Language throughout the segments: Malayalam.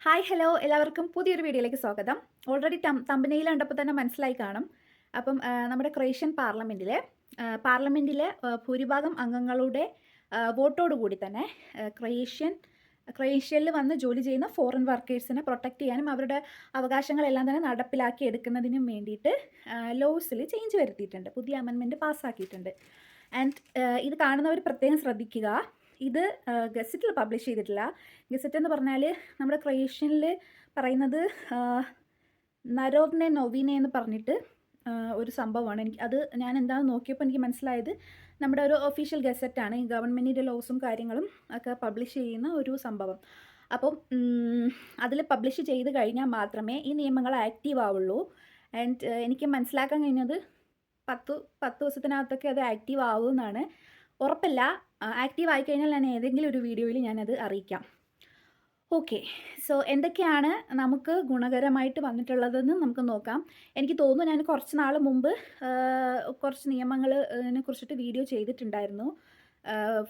ഹായ് ഹലോ എല്ലാവർക്കും പുതിയൊരു വീഡിയോയിലേക്ക് സ്വാഗതം. ഓൾറെഡി തമ്പനെയിൽ കണ്ടപ്പോൾ തന്നെ മനസ്സിലായി കാണും. അപ്പം നമ്മുടെ ക്രൊയേഷ്യൻ പാർലമെൻറ്റിലെ ഭൂരിഭാഗം അംഗങ്ങളുടെ വോട്ടോടു കൂടി തന്നെ ക്രൊയേഷ്യയിൽ വന്ന് ജോലി ചെയ്യുന്ന ഫോറിൻ വർക്കേഴ്സിനെ പ്രൊട്ടക്റ്റ് ചെയ്യാനും അവരുടെ അവകാശങ്ങളെല്ലാം തന്നെ നടപ്പിലാക്കി എടുക്കുന്നതിനും വേണ്ടിയിട്ട് ലോസിൽ ചേഞ്ച് വരുത്തിയിട്ടുണ്ട്. പുതിയ അമെൻമെൻറ്റ് പാസ്സാക്കിയിട്ടുണ്ട്. ആൻഡ് ഇത് കാണുന്നവർ പ്രത്യേകം ശ്രദ്ധിക്കുക. ഇത് ഗസറ്റിൽ പബ്ലിഷ് ചെയ്തിട്ടില്ല. ഗസറ്റ് എന്ന് പറഞ്ഞാൽ നമ്മുടെ ക്രൊയേഷ്യനിൽ പറയുന്നത് നരോവ്നെ നൊവീനെ എന്ന് പറഞ്ഞിട്ട് ഒരു സംഭവമാണ്. ഞാൻ എന്താണെന്ന് നോക്കിയപ്പോൾ എനിക്ക് മനസ്സിലായത് നമ്മുടെ ഒരു ഒഫീഷ്യൽ ഗസറ്റാണ്. ഈ ഗവൺമെൻറ്റിൻ്റെ ലോസും കാര്യങ്ങളും ഒക്കെ പബ്ലിഷ് ചെയ്യുന്ന ഒരു സംഭവം. അപ്പം അതിൽ പബ്ലിഷ് ചെയ്ത് കഴിഞ്ഞാൽ മാത്രമേ ഈ നിയമങ്ങൾ ആക്റ്റീവ് ആവുള്ളൂ. ആൻഡ് എനിക്ക് മനസ്സിലാക്കാൻ കഴിഞ്ഞത് 10 ദിവസത്തിനകത്തൊക്കെ അത് ആക്റ്റീവ് ആവുമെന്നാണ്. ഉറപ്പില്ല. ആക്റ്റീവ് ആയിക്കഴിഞ്ഞാൽ ഞാൻ ഏതെങ്കിലും ഒരു വീഡിയോയിൽ ഞാനത് അറിയിക്കാം. ഓക്കെ, സോ എന്തൊക്കെയാണ് നമുക്ക് ഗുണകരമായിട്ട് വന്നിട്ടുള്ളതെന്ന് നമുക്ക് നോക്കാം. എനിക്ക് തോന്നുന്നു ഞാൻ കുറച്ച് നാൾ മുമ്പ് കുറച്ച് നിയമങ്ങളെ കുറിച്ചിട്ട് വീഡിയോ ചെയ്തിട്ടുണ്ടായിരുന്നു,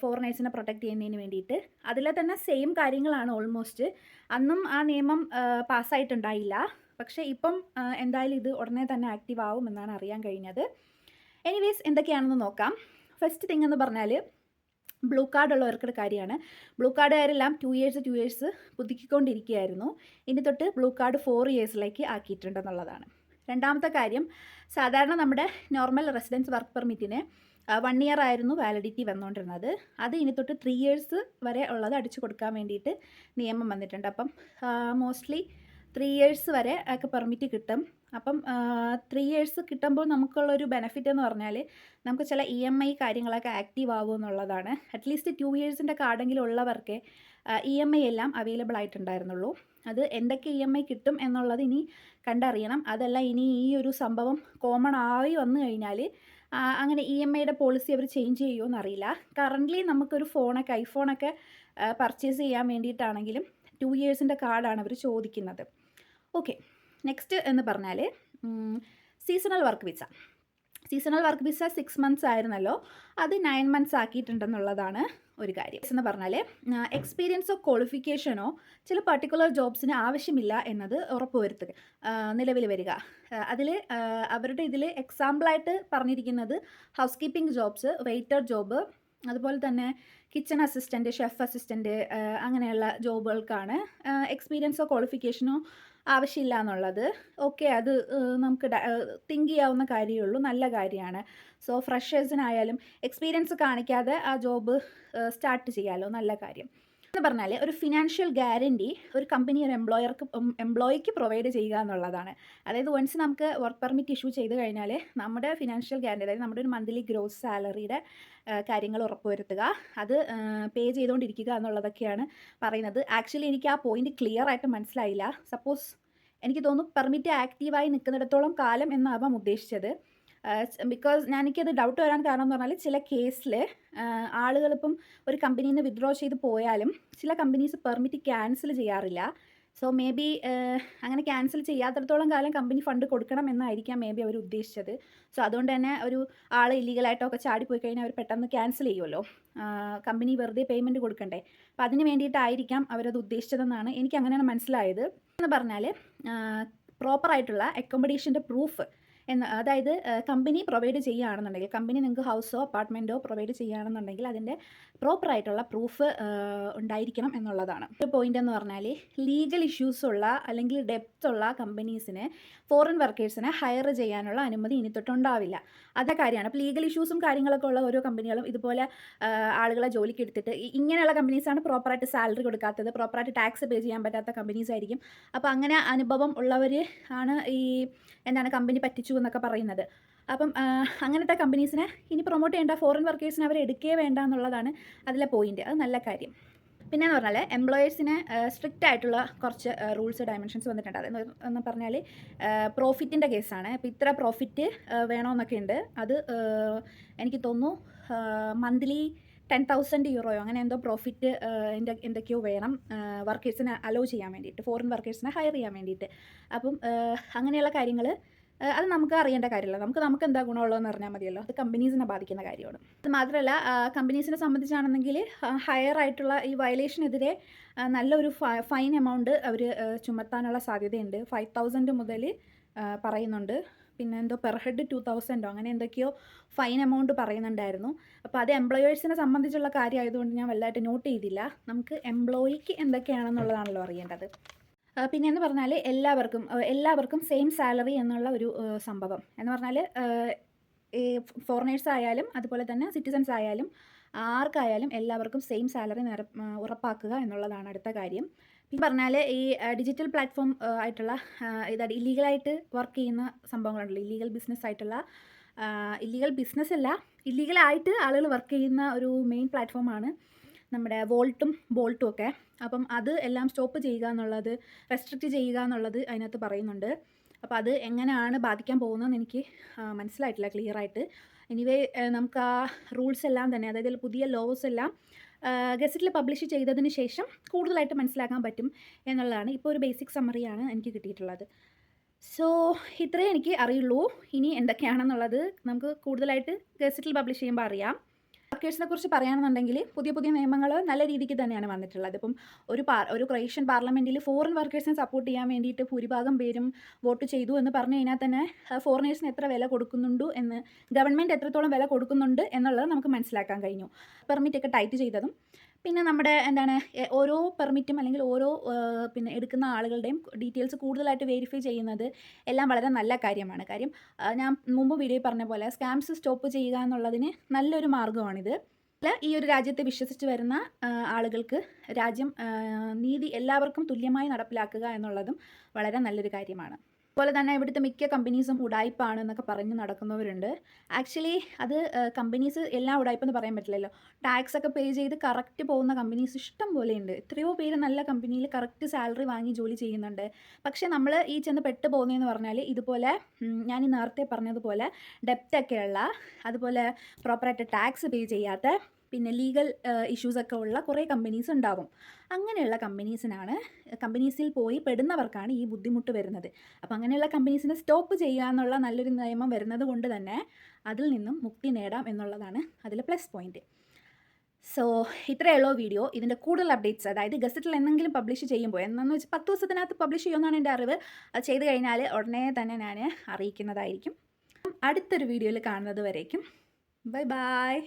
ഫോറിനേഴ്സിനെ പ്രൊട്ടക്റ്റ് ചെയ്യുന്നതിന് വേണ്ടിയിട്ട്. അതിലെ തന്നെ സെയിം കാര്യങ്ങളാണ് ഓൾമോസ്റ്റ്. അന്നും ആ നിയമം പാസ്സായിട്ടുണ്ടായില്ല. പക്ഷേ ഇപ്പം എന്തായാലും ഇത് ഉടനെ തന്നെ ആക്റ്റീവ് ആവുമെന്നാണ് അറിയാൻ കഴിഞ്ഞത്. എനിവേസ് എന്തൊക്കെയാണെന്ന് നോക്കാം. ഫസ്റ്റ് തിങ് എന്ന് പറഞ്ഞാൽ ബ്ലൂ കാർഡ് ഉള്ളവർക്കുടെ കാര്യമാണ്. ബ്ലൂ കാർഡുകാരെല്ലാം 2 ഇയേഴ്സ് പുതുക്കിക്കൊണ്ടിരിക്കുകയായിരുന്നു. ഇനി തൊട്ട് ബ്ലൂ കാർഡ് 4 ഇയേഴ്സിലേക്ക് ആക്കിയിട്ടുണ്ടെന്നുള്ളതാണ്. രണ്ടാമത്തെ കാര്യം, സാധാരണ നമ്മുടെ നോർമൽ റെസിഡൻസ് വർക്ക് പെർമിറ്റിന് 1 ഇയർ ആയിരുന്നു വാലിഡിറ്റി വന്നുകൊണ്ടിരുന്നത്. അത് ഇനി തൊട്ട് 3 ഇയേഴ്സ് വരെ ഉള്ളത് അടിച്ചു കൊടുക്കാൻ വേണ്ടിയിട്ട് നിയമം വന്നിട്ടുണ്ട്. അപ്പം മോസ്റ്റ്ലി 3 ഇയേഴ്സ് വരെ ഒക്കെ പെർമിറ്റ് കിട്ടും. അപ്പം 3 ഇയേഴ്സ് കിട്ടുമ്പോൾ നമുക്കുള്ളൊരു ബെനിഫിറ്റ് എന്ന് പറഞ്ഞാൽ നമുക്ക് ചില EMI കാര്യങ്ങളൊക്കെ ആക്റ്റീവ് ആവുക എന്നുള്ളതാണ്. അറ്റ്ലീസ്റ്റ് 2 ഇയേഴ്സിൻ്റെ കാർഡെങ്കിലും ഉള്ളവർക്ക് EMI എല്ലാം അവൈലബിൾ ആയിട്ടുണ്ടായിരുന്നുള്ളൂ. അത് എന്തൊക്കെ EMI കിട്ടും എന്നുള്ളത് ഇനി കണ്ടറിയണം. അതല്ല ഇനി ഈ ഒരു സംഭവം കോമൺ ആയി വന്നു കഴിഞ്ഞാൽ അങ്ങനെ EMIയുടെ പോളിസി അവർ ചേഞ്ച് ചെയ്യുമോ എന്നറിയില്ല. കറൻ്റ്ലി നമുക്കൊരു ഐഫോണൊക്കെ പർച്ചേസ് ചെയ്യാൻ വേണ്ടിയിട്ടാണെങ്കിലും 2 ഇയേഴ്സിൻ്റെ കാർഡാണ് അവർ ചോദിക്കുന്നത്. ഓക്കെ, നെക്സ്റ്റ് എന്ന് പറഞ്ഞാൽ സീസണൽ വർക്ക് വിസ 6 മന്ത്സ് ആയിരുന്നല്ലോ, അത് 9 മന്ത്സ് ആക്കിയിട്ടുണ്ടെന്നുള്ളതാണ് ഒരു കാര്യം. എന്ന് പറഞ്ഞാൽ എക്സ്പീരിയൻസോ ക്വാളിഫിക്കേഷനോ ചില പർട്ടിക്കുലർ ജോബ്സിന് ആവശ്യമില്ല എന്നത് ഉറപ്പുവരുത്തുക, നിലവിൽ വരിക. അതിൽ അവരുടെ ഇതിൽ എക്സാമ്പിളായിട്ട് പറഞ്ഞിരിക്കുന്നത് house keeping jobs, waiter job, അതുപോലെ തന്നെ കിച്ചൺ അസിസ്റ്റൻറ്റ്, ഷെഫ് അസിസ്റ്റൻറ്റ്, അങ്ങനെയുള്ള ജോബുകൾക്കാണ് എക്സ്പീരിയൻസോ ക്വാളിഫിക്കേഷനോ ആവശ്യമില്ല എന്നുള്ളത്. ഓക്കെ, അത് നമുക്ക് തിങ്ക് ചെയ്യാവുന്ന കാര്യമേ ഉള്ളൂ, നല്ല കാര്യമാണ്. സോ ഫ്രഷേഴ്സിനായാലും എക്സ്പീരിയൻസ് കാണിക്കാതെ ആ ജോബ് സ്റ്റാർട്ട് ചെയ്യാമല്ലോ, നല്ല കാര്യം. എന്ന് പറഞ്ഞാൽ ഒരു ഫിനാൻഷ്യൽ ഗ്യാരണ്ടി ഒരു കമ്പനി ഒരു എംപ്ലോയിക്ക് പ്രൊവൈഡ് ചെയ്യുക എന്നുള്ളതാണ്. അതായത് വൺസ് നമുക്ക് വർക്ക് പെർമിറ്റ് ഇഷ്യൂ ചെയ്ത് കഴിഞ്ഞാൽ നമ്മുടെ ഫിനാൻഷ്യൽ ഗ്യാരണ്ടി, അതായത് നമ്മുടെ ഒരു മന്ത്ലി ഗ്രോസ് സാലറിയുടെ കാര്യങ്ങൾ ഉറപ്പുവരുത്തുക, അത് പേ ചെയ്തുകൊണ്ടിരിക്കുക എന്നുള്ളതൊക്കെയാണ് പറയുന്നത്. ആക്ച്വലി എനിക്ക് ആ പോയിന്റ് ക്ലിയർ ആയിട്ട് മനസ്സിലായില്ല. സപ്പോസ് എനിക്ക് തോന്നുന്നു പെർമിറ്റ് ആക്റ്റീവായി നിൽക്കുന്നിടത്തോളം കാലം എന്നാവാം ഉദ്ദേശിച്ചത്. ബിക്കോസ് എനിക്കത് ഡൗട്ട് വരാൻ കാരണം എന്ന് പറഞ്ഞാൽ ചില കേസിൽ ആളുകളിപ്പം ഒരു കമ്പനിയിൽ നിന്ന് വിത്ഡ്രോ ചെയ്ത് പോയാലും ചില കമ്പനീസ് പെർമിറ്റ് ക്യാൻസൽ ചെയ്യാറില്ല. സോ മേ ബി അങ്ങനെ ക്യാൻസൽ ചെയ്യാത്തിടത്തോളം കാലം കമ്പനി ഫണ്ട് കൊടുക്കണം എന്നായിരിക്കാം മേ ബി അവർ ഉദ്ദേശിച്ചത്. സോ അതുകൊണ്ട് തന്നെ ഒരു ആൾ ഇല്ലീഗലായിട്ടൊക്കെ ചാടിപ്പോയി കഴിഞ്ഞാൽ അവർ പെട്ടെന്ന് ക്യാൻസൽ ചെയ്യുമല്ലോ, കമ്പനി വെറുതെ പേയ്മെൻറ്റ് കൊടുക്കണ്ടേ. അപ്പോൾ അതിന് വേണ്ടിയിട്ടായിരിക്കാം അവരത് ഉദ്ദേശിച്ചതെന്നാണ് എനിക്ക് അങ്ങനെയാണ് മനസ്സിലായത്. എന്ന് പറഞ്ഞാൽ പ്രോപ്പറായിട്ടുള്ള അക്കോമഡേഷൻ്റെ പ്രൂഫ് അതായത് കമ്പനി പ്രൊവൈഡ് ചെയ്യുകയാണെന്നുണ്ടെങ്കിൽ, കമ്പനി നിങ്ങൾക്ക് ഹൗസോ അപ്പാർട്ട്മെൻറ്റോ പ്രൊവൈഡ് ചെയ്യുകയാണെന്നുണ്ടെങ്കിൽ അതിൻ്റെ പ്രോപ്പറായിട്ടുള്ള പ്രൂഫ് ഉണ്ടായിരിക്കണം എന്നുള്ളതാണ്. ഒരു പോയിൻ്റ് എന്ന് പറഞ്ഞാൽ ലീഗൽ ഇഷ്യൂസുള്ള അല്ലെങ്കിൽ ഡെപ്തുള്ള കമ്പനീസിന് ഫോറിൻ വർക്കേഴ്സിനെ ഹയർ ചെയ്യാനുള്ള അനുമതി ഇനി തൊട്ടുണ്ടാവില്ല. അതേ കാര്യമാണ്. അപ്പോൾ ലീഗൽ ഇഷ്യൂസും കാര്യങ്ങളൊക്കെ ഉള്ള ഓരോ കമ്പനികളും ഇതുപോലെ ആളുകളെ ജോലിക്ക് എടുത്തിട്ട് ഇങ്ങനെയുള്ള കമ്പനീസാണ് പ്രോപ്പറായിട്ട് സാലറി കൊടുക്കാത്തത്, പ്രോപ്പറായിട്ട് ടാക്സ് പേ ചെയ്യാൻ പറ്റാത്ത കമ്പനീസ് ആയിരിക്കും. അപ്പോൾ അങ്ങനെ അനുഭവം ഉള്ളവർ ആണ് ഈ കമ്പനി പറ്റിച്ചു എന്നൊക്കെ പറയുന്നത്. അപ്പം അങ്ങനത്തെ കമ്പനീസിനെ ഇനി പ്രൊമോട്ട് ചെയ്യേണ്ട, ഫോറിൻ വർക്കേഴ്സിനെ അവർ എടുക്കേ വേണ്ട എന്നുള്ളതാണ് അതിലെ പോയിന്റ്. അത് നല്ല കാര്യം. പിന്നെയെന്ന് പറഞ്ഞാൽ എംപ്ലോയേഴ്സിന് സ്ട്രിക്റ്റ് ആയിട്ടുള്ള കുറച്ച് റൂൾസ് ഡയമെൻഷൻസ് വന്നിട്ടുണ്ട്. അതെന്ന് പറഞ്ഞാൽ പ്രോഫിറ്റിൻ്റെ കേസാണ്. അപ്പോൾ ഇത്ര പ്രോഫിറ്റ് വേണമെന്നൊക്കെ ഉണ്ട്. അത് എനിക്ക് തോന്നുന്നു മന്ത്ലി 10,000 യൂറോയോ അങ്ങനെ എന്തോ പ്രോഫിറ്റ് എന്തൊക്കെയോ വേണം വർക്കേഴ്സിനെ അലോ ചെയ്യാൻ വേണ്ടിയിട്ട്, ഫോറിൻ വർക്കേഴ്സിനെ ഹയർ ചെയ്യാൻ വേണ്ടിയിട്ട്. അപ്പം അങ്ങനെയുള്ള കാര്യങ്ങൾ അത് നമുക്ക് അറിയേണ്ട കാര്യമല്ല. നമുക്ക് എന്താ ഗുണമുള്ളതെന്ന് അറിഞ്ഞാൽ മതിയല്ലോ. അത് കമ്പനീസിനെ ബാധിക്കുന്ന കാര്യമാണ്. അത് മാത്രമല്ല കമ്പനീസിനെ സംബന്ധിച്ചാണെന്നെങ്കിൽ ഹയർ ആയിട്ടുള്ള ഈ വയലേഷനെതിരെ നല്ലൊരു ഫൈൻ എമൗണ്ട് അവർ ചുമത്താനുള്ള സാധ്യതയുണ്ട്. 5,000 മുതൽ പറയുന്നുണ്ട്. പിന്നെ എന്തോ പെർ ഹെഡ് 2,000 അങ്ങനെ എന്തൊക്കെയോ ഫൈൻ എമൗണ്ട് പറയുന്നുണ്ടായിരുന്നു. അപ്പോൾ അത് എംപ്ലോയേഴ്സിനെ സംബന്ധിച്ചുള്ള കാര്യമായതുകൊണ്ട് ഞാൻ വലുതായിട്ട് നോട്ട് ചെയ്തില്ല. നമുക്ക് എംപ്ലോയിക്ക് എന്തൊക്കെയാണെന്നുള്ളതാണല്ലോ അറിയേണ്ടത്. പിന്നെയെന്ന് പറഞ്ഞാൽ എല്ലാവർക്കും സെയിം സാലറി എന്നുള്ള ഒരു സംഭവം എന്ന് പറഞ്ഞാൽ ഈ ഫോറിനേഴ്സ് ആയാലും അതുപോലെ തന്നെ സിറ്റിസൺസ് ആയാലും ആർക്കായാലും എല്ലാവർക്കും സെയിം സാലറി ഉറപ്പാക്കുക എന്നുള്ളതാണ് അടുത്ത കാര്യം. പിന്നെ പറഞ്ഞാൽ ഈ ഡിജിറ്റൽ പ്ലാറ്റ്ഫോം ആയിട്ടുള്ള ഇതാണ് ഇല്ലീഗലായിട്ട് വർക്ക് ചെയ്യുന്ന സംഭവങ്ങളുണ്ടല്ലോ, ഇല്ലീഗൽ ബിസിനസ് ആയിട്ടുള്ള ഇല്ലീഗൽ ബിസിനസ് അല്ല, ഇല്ലീഗലായിട്ട് ആളുകൾ വർക്ക് ചെയ്യുന്ന ഒരു മെയിൻ പ്ലാറ്റ്ഫോമാണ് നമ്മുടെ വോൾട്ടും ബോൾട്ടും ഒക്കെ. അപ്പം അത് എല്ലാം സ്റ്റോപ്പ് ചെയ്യുക എന്നുള്ളത്, റെസ്ട്രിക്റ്റ് ചെയ്യുക എന്നുള്ളത് അതിനകത്ത് പറയുന്നുണ്ട്. അപ്പോൾ അത് എങ്ങനെയാണ് ബാധിക്കാൻ പോകുന്നതെന്ന് എനിക്ക് മനസ്സിലായിട്ടില്ല ക്ലിയറായിട്ട്. എനിവേ നമുക്ക് ആ റൂൾസ് എല്ലാം തന്നെ, അതായത് പുതിയ ലോസ് എല്ലാം ഗസറ്റിൽ പബ്ലിഷ് ചെയ്തതിന് ശേഷം കൂടുതലായിട്ട് മനസ്സിലാക്കാൻ പറ്റും എന്നുള്ളതാണ്. ഇപ്പോൾ ഒരു ബേസിക് സമ്മറിയാണ് എനിക്ക് കിട്ടിയിട്ടുള്ളത്. സോ ഇത്രയേ എനിക്ക് അറിയുള്ളൂ. ഇനി എന്തൊക്കെയാണെന്നുള്ളത് നമുക്ക് കൂടുതലായിട്ട് ഗസറ്റിൽ പബ്ലിഷ് ചെയ്യുമ്പോൾ അറിയാം. വർക്കേഴ്സിനെ കുറിച്ച് പറയുകയാണെന്നുണ്ടെങ്കിൽ പുതിയ നിയമങ്ങൾ നല്ല രീതിക്ക് തന്നെയാണ് വന്നിട്ടുള്ളത്. ഇപ്പം ഒരു ക്രൊയേഷ്യൻ പാർലമെൻറ്റിൽ ഫോറിൻ വർക്കേഴ്സിനെ സപ്പോർട്ട് ചെയ്യാൻ വേണ്ടിയിട്ട് ഭൂരിഭാഗം പേരും വോട്ട് ചെയ്തു എന്ന് പറഞ്ഞു കഴിഞ്ഞാൽ തന്നെ ഫോറിനേഴ്സിന് എത്ര വില കൊടുക്കുന്നുണ്ട് എന്ന്, ഗവൺമെൻറ് എത്രത്തോളം വില കൊടുക്കുന്നുണ്ട് എന്നുള്ളത് നമുക്ക് മനസ്സിലാക്കാൻ കഴിഞ്ഞു. പെർമിറ്റൊക്കെ ടൈറ്റ് ചെയ്തതും പിന്നെ നമ്മുടെ ഓരോ പെർമിറ്റും അല്ലെങ്കിൽ ഓരോ പിന്നെ എടുക്കുന്ന ആളുകളുടെയും ഡീറ്റെയിൽസ് കൂടുതലായിട്ട് വെരിഫൈ ചെയ്യുന്നത് എല്ലാം വളരെ നല്ല കാര്യമാണ്. കാര്യം ഞാൻ മുമ്പ് വീഡിയോയിൽ പറഞ്ഞ പോലെ സ്കാംസ് സ്റ്റോപ്പ് ചെയ്യുക എന്നുള്ളതിന് നല്ലൊരു മാർഗ്ഗമാണിത്. ഈ ഒരു രാജ്യത്തെ വിശ്വസിച്ച് വരുന്ന ആളുകൾക്ക് രാജ്യം നീതി എല്ലാവർക്കും തുല്യമായി നടപ്പിലാക്കുക എന്നുള്ളതും വളരെ നല്ലൊരു കാര്യമാണ്. അതുപോലെ തന്നെ ഇവിടുത്തെ മിക്ക കമ്പനീസും ഉടായ്പാണ് എന്നൊക്കെ പറഞ്ഞ് നടക്കുന്നവരുണ്ട്. ആക്ച്വലി അത് കമ്പനീസ് എല്ലാം ഉടായ്പെന്ന് പറയാൻ പറ്റില്ലല്ലോ. ടാക്സ് ഒക്കെ പേ ചെയ്ത് കറക്റ്റ് പോകുന്ന കമ്പനീസ് ഇഷ്ടം പോലെയുണ്ട്. എത്രയോ പേര് നല്ല കമ്പനിയിൽ കറക്റ്റ് സാലറി വാങ്ങി ജോലി ചെയ്യുന്നുണ്ട്. പക്ഷേ നമ്മൾ ഈ ചെന്ന് പെട്ട് പോകുന്നതെന്ന് പറഞ്ഞാൽ ഇതുപോലെ ഞാൻ ഈ നേരത്തെ പറഞ്ഞതുപോലെ ഡെപ്റ്റൊക്കെയുള്ള, അതുപോലെ പ്രോപ്പറായിട്ട് ടാക്സ് പേ ചെയ്യാത്ത, പിന്നെ ലീഗൽ ഇഷ്യൂസൊക്കെ ഉള്ള കുറേ കമ്പനീസ് ഉണ്ടാവും. അങ്ങനെയുള്ള കമ്പനീസിൽ പോയി പെടുന്നവർക്കാണ് ഈ ബുദ്ധിമുട്ട് വരുന്നത്. അപ്പോൾ അങ്ങനെയുള്ള കമ്പനീസിനെ സ്റ്റോപ്പ് ചെയ്യുക എന്നുള്ള നല്ലൊരു നിയമം വരുന്നത് കൊണ്ട് തന്നെ അതിൽ നിന്നും മുക്തി നേടാം എന്നുള്ളതാണ് അതിൽ പ്ലസ് പോയിൻറ്റ്. സോ ഇത്രയേ ഉള്ളൂ വീഡിയോ. ഇതിൻ്റെ കൂടുതൽ അപ്ഡേറ്റ്സ്, അതായത് ഗസറ്റിൽ എന്തെങ്കിലും പബ്ലിഷ് ചെയ്യുമ്പോൾ, എന്നു വെച്ചാൽ 10 ദിവസത്തിനകത്ത് പബ്ലിഷ് ചെയ്യുമെന്നാണ് എൻ്റെ അറിവ്. അത് ചെയ്ത് കഴിഞ്ഞാൽ ഉടനെ തന്നെ ഞാൻ അറിയിക്കുന്നതായിരിക്കും. അടുത്തൊരു വീഡിയോയിൽ കാണുന്നത് വരേക്കും ബൈ ബൈ.